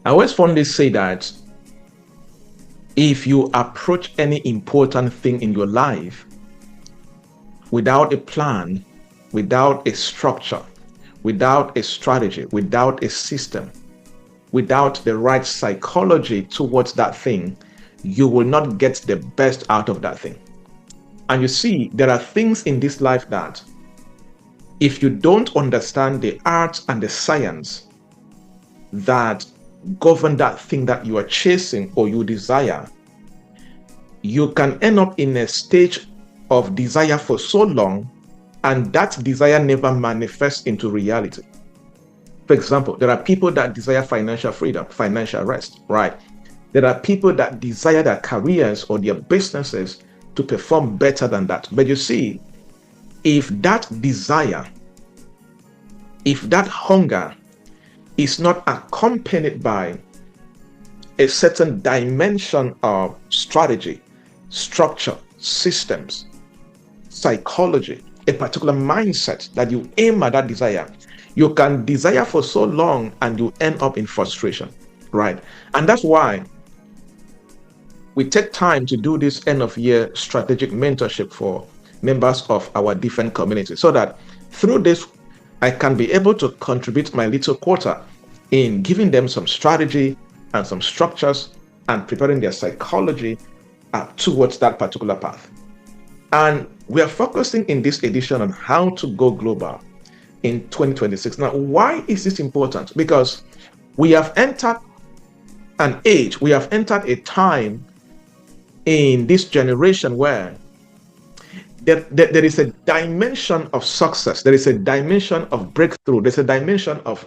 I always fondly say that if you approach any important thing in your life without a plan, without a structure, without a strategy, without a system, without the right psychology towards that thing, you will not get the best out of that thing. And you see, there are things in this life that if you don't understand the art and the science that govern that thing that you are chasing or you desire, you can end up in a stage of desire for so long, and that desire never manifests into reality. For example, there are people that desire financial freedom, financial rest, right? There are people that desire their careers or their businesses to perform better than that. But you see, if that desire, if that hunger is not accompanied by a certain dimension of strategy, structure, systems, psychology, a particular mindset that you aim at that desire, you can desire for so long and you end up in frustration, right? And that's why we take time to do this end of year strategic mentorship for members of our different communities so that through this, I can be able to contribute my little quota in giving them some strategy and some structures and preparing their psychology towards that particular path. And we are focusing in this edition on how to go global in 2026. Now, why is this important? Because we have entered an age, we have entered a time in this generation where there is a dimension of success, there is a dimension of breakthrough, there's a dimension of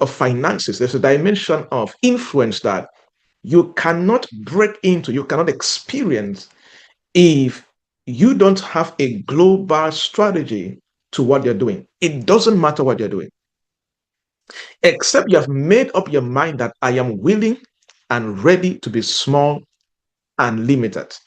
finances, there's a dimension of influence that you cannot break into, you cannot experience if you don't have a global strategy to what you're doing. It doesn't matter what you're doing, except you have made up your mind that I am willing and ready to be small and limited.